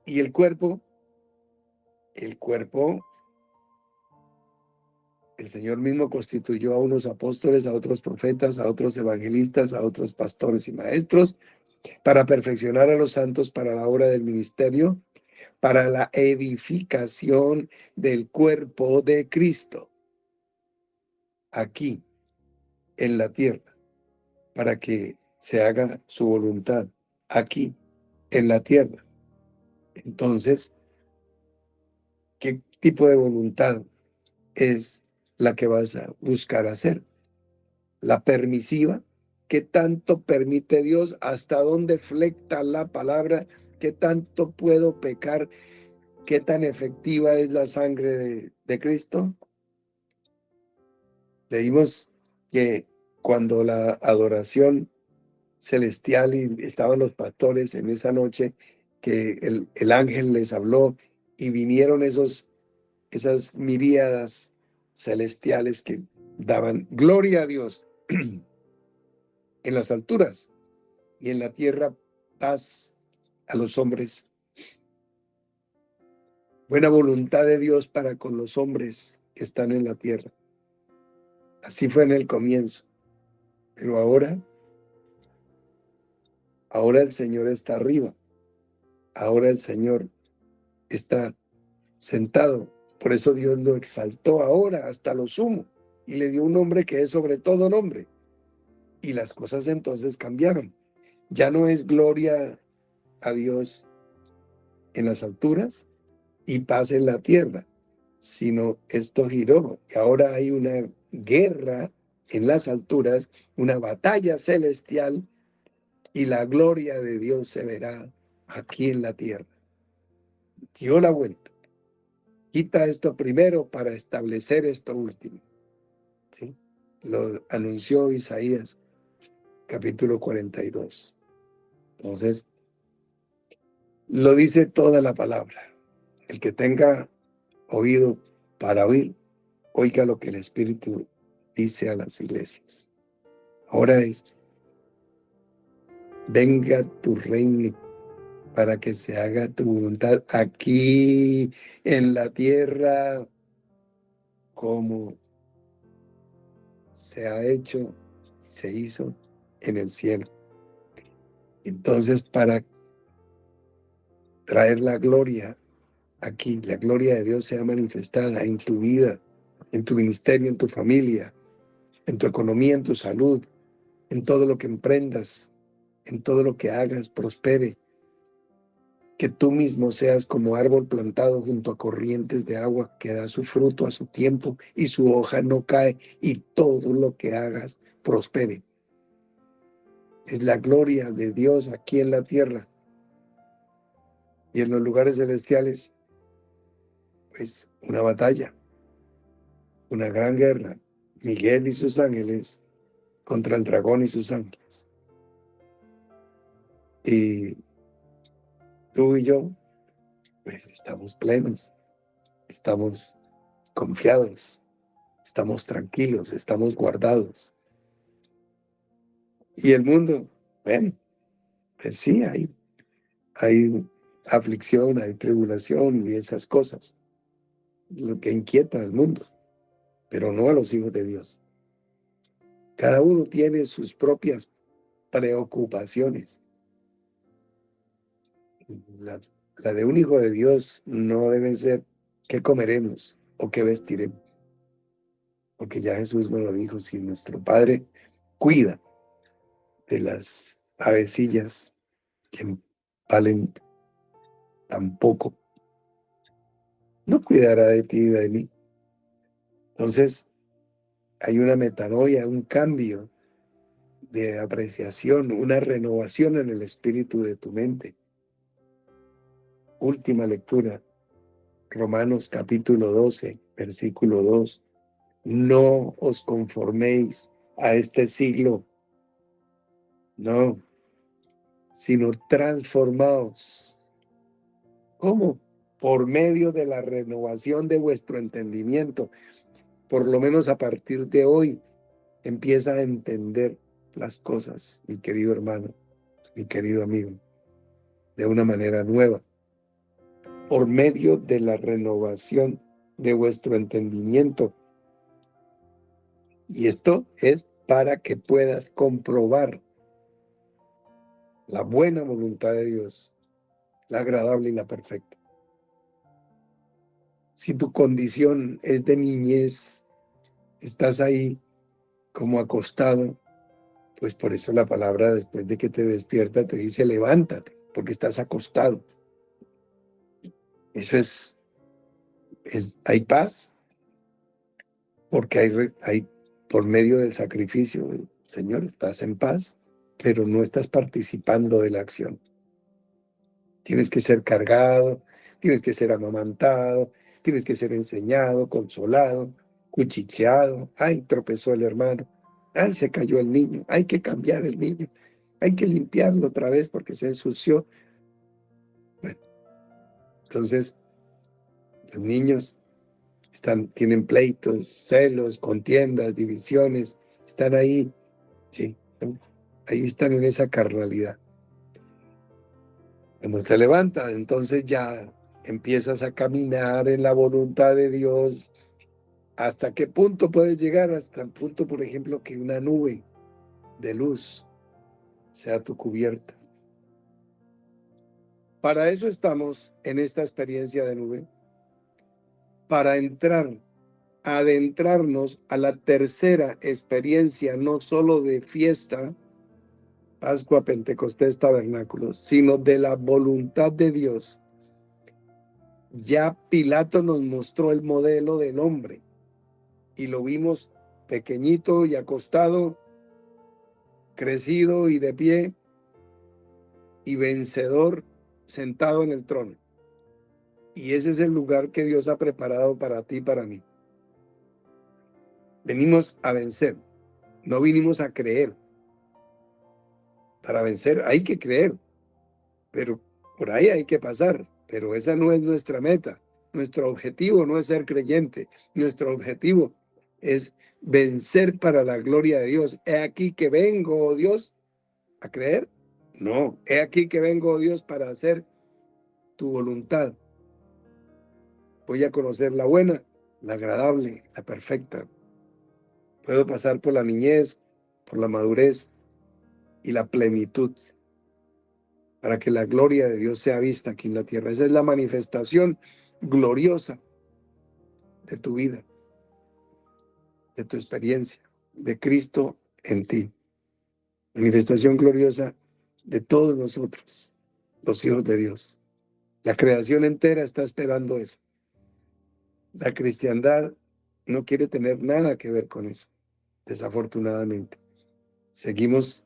Y el cuerpo, el Señor mismo constituyó a unos apóstoles, a otros profetas, a otros evangelistas, a otros pastores y maestros, para perfeccionar a los santos para la obra del ministerio, para la edificación del cuerpo de Cristo, aquí en la tierra, para que se haga su voluntad aquí en la tierra. Entonces, ¿qué tipo de voluntad es la que vas a buscar hacer? La permisiva, ¿qué tanto permite Dios? ¿Hasta dónde flecta la palabra? ¿Qué tanto puedo pecar? ¿Qué tan efectiva es la sangre de Cristo? Leímos que cuando la adoración celestial y estaban los pastores en esa noche, que el ángel les habló y vinieron esas miríadas celestiales que daban gloria a Dios en las alturas y en la tierra paz a los hombres. Buena voluntad de Dios para con los hombres que están en la tierra. Así fue en el comienzo, pero ahora el Señor está arriba. Ahora el Señor está sentado. Por eso Dios lo exaltó ahora hasta lo sumo y le dio un nombre que es sobre todo nombre. Y las cosas entonces cambiaron. Ya no es gloria a Dios en las alturas y paz en la tierra, sino esto giró. Y ahora hay una guerra en las alturas, una batalla celestial y la gloria de Dios se verá aquí en la tierra. Dio la vuelta. Quita esto primero para establecer esto último. ¿Sí? Lo anunció Isaías, capítulo 42. Entonces, lo dice toda la palabra. El que tenga oído para oír, oiga lo que el Espíritu dice a las iglesias. Ahora es, venga tu reino para que se haga tu voluntad aquí en la tierra como se ha hecho y se hizo en el cielo. Entonces, para traer la gloria aquí, la gloria de Dios sea manifestada en tu vida, en tu ministerio, en tu familia, en tu economía, en tu salud, en todo lo que emprendas, en todo lo que hagas, prospere. Que tú mismo seas como árbol plantado junto a corrientes de agua que da su fruto a su tiempo y su hoja no cae y todo lo que hagas prospere. Es la gloria de Dios aquí en la tierra y en los lugares celestiales, pues una batalla, una gran guerra. Miguel y sus ángeles contra el dragón y sus ángeles. Y tú y yo, pues estamos plenos, estamos confiados, estamos tranquilos, estamos guardados. Y el mundo, bueno, pues sí, hay aflicción, hay tribulación y esas cosas, lo que inquieta al mundo, pero no a los hijos de Dios. Cada uno tiene sus propias preocupaciones. La de un hijo de Dios no deben ser qué comeremos o qué vestiremos, porque ya Jesús nos lo dijo, si nuestro Padre cuida de las avecillas que valen tan poco, no cuidará de ti y de mí. Entonces, Hay una metanoia, un cambio de apreciación, una renovación en el espíritu de tu mente. Última lectura, Romanos capítulo 12, versículo 2. No os conforméis a este siglo, no, sino transformaos. ¿Cómo? Por medio de la renovación de vuestro entendimiento. Por lo menos a partir de hoy, empieza a entender las cosas, mi querido hermano, mi querido amigo, de una manera nueva. Por medio de la renovación de vuestro entendimiento. Y esto es para que puedas comprobar la buena voluntad de Dios, la agradable y la perfecta. Si tu condición es de niñez, estás ahí como acostado, pues por eso la palabra después de que te despierta te dice levántate, porque estás acostado. Eso hay paz, porque hay por medio del sacrificio del Señor, estás en paz, pero no estás participando de la acción. Tienes que ser cargado, tienes que ser amamantado, tienes que ser enseñado, consolado, cuchicheado. Ay, tropezó el hermano. Ay, se cayó el niño. Hay que cambiar el niño. Hay que limpiarlo otra vez porque se ensució. Bueno, entonces los niños tienen pleitos, celos, contiendas, divisiones. Están ahí, sí, ahí están en esa carnalidad. Cuando se levanta, entonces ya empiezas a caminar en la voluntad de Dios. ¿Hasta qué punto puedes llegar? Hasta el punto, por ejemplo, que una nube de luz sea tu cubierta. Para eso estamos en esta experiencia de nube, para adentrarnos a la tercera experiencia, no solo de fiesta, Pascua, Pentecostés, Tabernáculos, sino de la voluntad de Dios. Ya Pilato nos mostró el modelo del hombre y lo vimos pequeñito y acostado, crecido y de pie y vencedor sentado en el trono. Y ese es el lugar que Dios ha preparado para ti y para mí. Venimos a vencer, no vinimos a creer. Para vencer hay que creer, pero por ahí hay que pasar. Pero esa no es nuestra meta. Nuestro objetivo no es ser creyente. Nuestro objetivo es vencer para la gloria de Dios. He aquí que vengo, oh Dios, a creer. No, he aquí que vengo, oh Dios, para hacer tu voluntad. Voy a conocer la buena, la agradable, la perfecta. Puedo pasar por la niñez, por la madurez y la plenitud para que la gloria de Dios sea vista aquí en la tierra. Esa es la manifestación gloriosa de tu vida, de tu experiencia, de Cristo en ti. Manifestación gloriosa de todos nosotros, los hijos de Dios. La creación entera está esperando eso. La cristiandad no quiere tener nada que ver con eso, desafortunadamente. Seguimos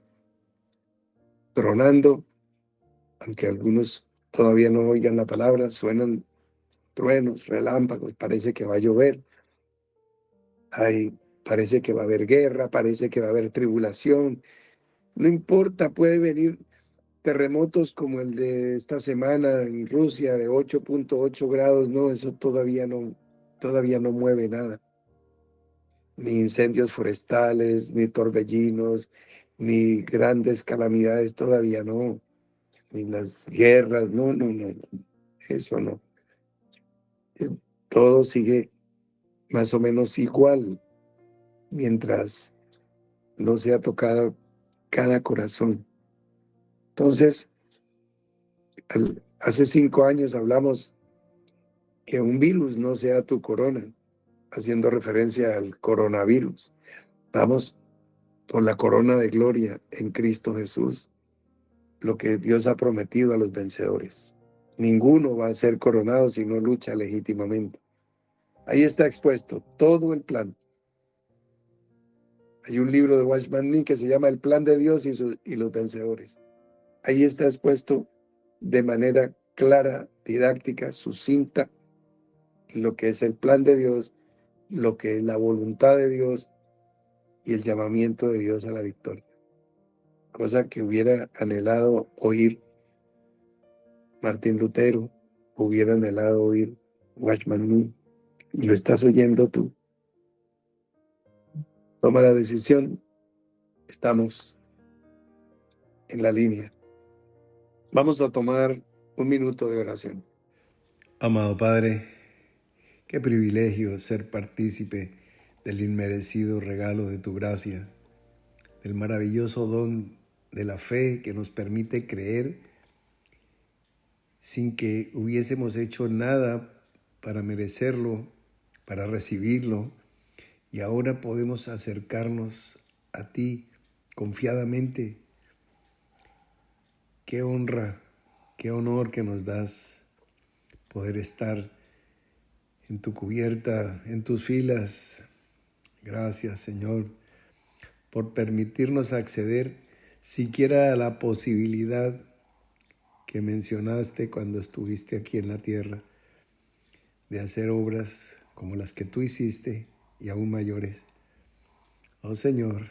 tronando, aunque algunos todavía no oigan la palabra, suenan truenos, relámpagos, parece que va a llover, parece que va a haber guerra, parece que va a haber tribulación. No importa, puede venir terremotos como el de esta semana en Rusia de 8.8 grados, no, eso todavía no mueve nada. Ni incendios forestales, ni torbellinos, ni grandes calamidades, todavía no. Ni las guerras, no, eso no. Todo sigue más o menos igual mientras no sea tocado cada corazón. Entonces, hace 5 años hablamos que un virus no sea tu corona, haciendo referencia al coronavirus. Vamos por la corona de gloria en Cristo Jesús, lo que Dios ha prometido a los vencedores. Ninguno va a ser coronado si no lucha legítimamente. Ahí está expuesto todo el plan. Hay un libro de Watchman Nee que se llama El plan de Dios y los vencedores. Ahí está expuesto de manera clara, didáctica, sucinta, lo que es el plan de Dios, lo que es la voluntad de Dios y el llamamiento de Dios a la victoria. Cosa que hubiera anhelado oír Martín Lutero, hubiera anhelado oír Watchman Nee, y lo estás oyendo tú. Toma la decisión, estamos en la línea. Vamos a tomar un minuto de oración. Amado Padre, qué privilegio ser partícipe del inmerecido regalo de tu gracia, del maravilloso don de la fe que nos permite creer sin que hubiésemos hecho nada para merecerlo, para recibirlo, y ahora podemos acercarnos a ti confiadamente. Qué honra, qué honor que nos das poder estar en tu cubierta, en tus filas. Gracias, Señor, por permitirnos acceder siquiera a la posibilidad que mencionaste cuando estuviste aquí en la tierra, de hacer obras como las que tú hiciste y aún mayores. Oh Señor,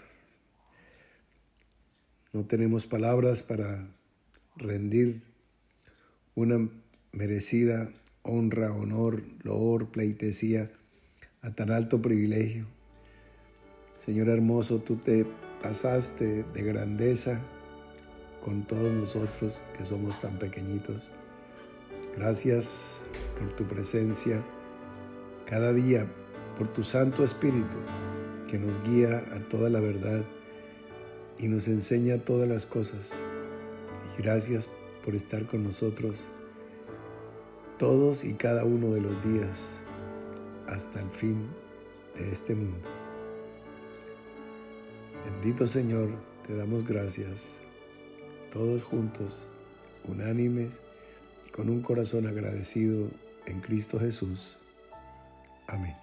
no tenemos palabras para rendir una merecida honra, honor, loor, pleitesía a tan alto privilegio. Señor hermoso, tú te pasaste de grandeza con todos nosotros que somos tan pequeñitos. Gracias por tu presencia cada día, por tu Santo Espíritu que nos guía a toda la verdad y nos enseña todas las cosas. Y gracias por estar con nosotros todos y cada uno de los días hasta el fin de este mundo. Bendito Señor, te damos gracias, todos juntos, unánimes y con un corazón agradecido en Cristo Jesús. Amén.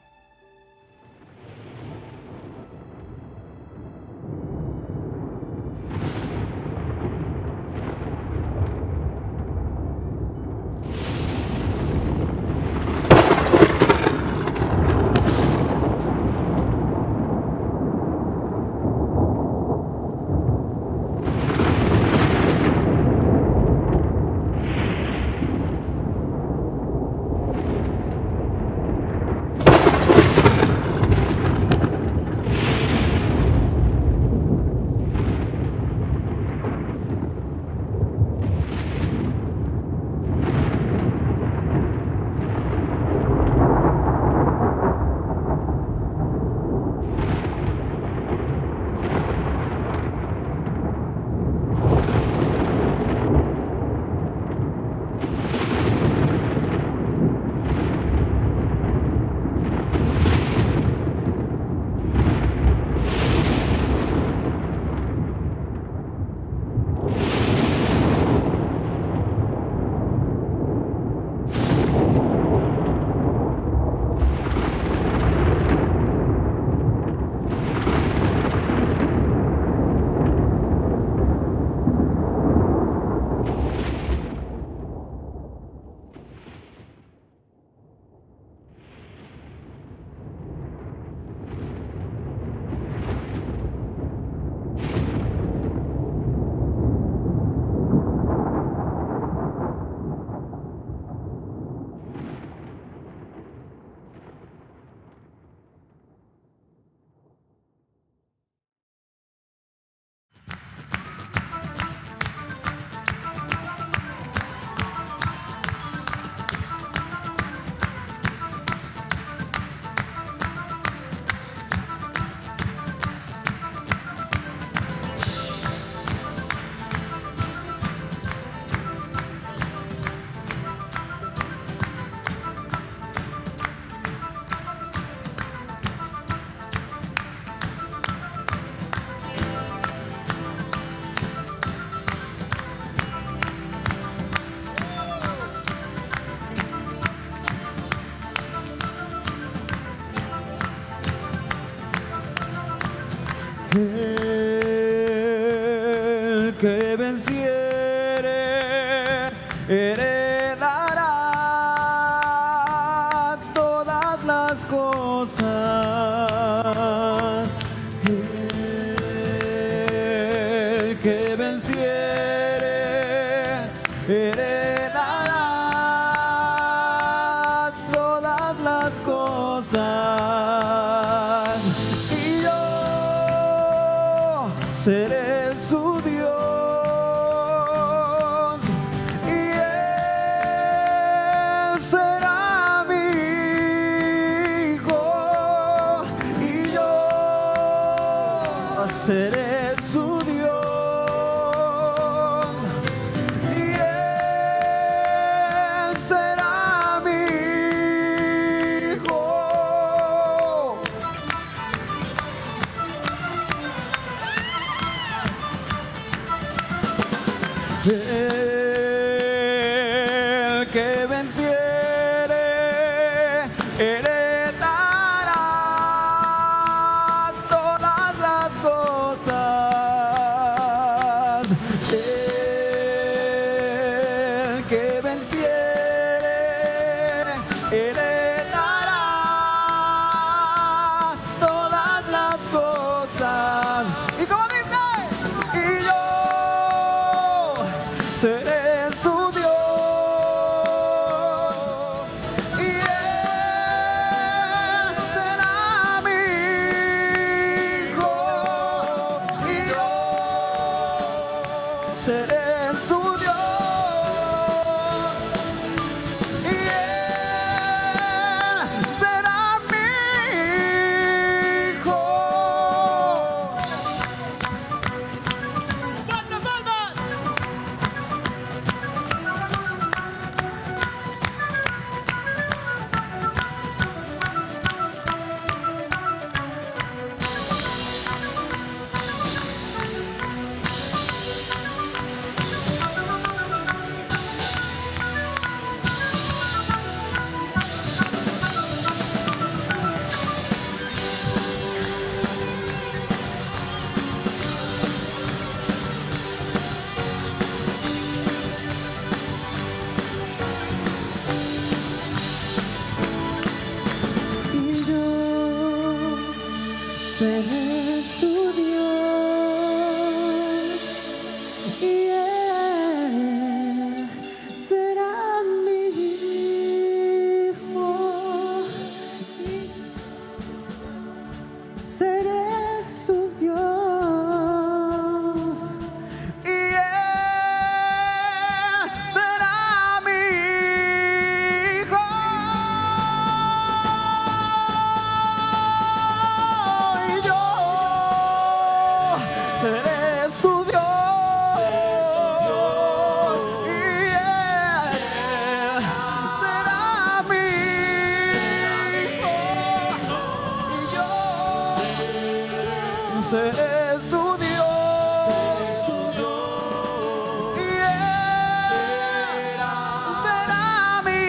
venciere heredará todas las cosas. El que venciere heredará todas las cosas. Y yo seré su Dios, y Él será mi hijo, y yo seré su Dios, y Él será mi hijo. El que venciere heredará todas las cosas. El que venciere heredará todas las cosas. ¿Y cómo dice? Y yo seré su Dios, y Él será mi hijo, y yo seré su Dios, y Él será mi hijo. ¡Fuerte, palmas! Y yo seré su Dios, y Él será mi hijo, y seré su Dios, y Él será mi hijo. Y yo seré su Dios, y Él será mi hijo, y yo seré su Dios, y Él será mi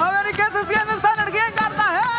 A ver, ¿y qué se siente esta energía en Cartagena?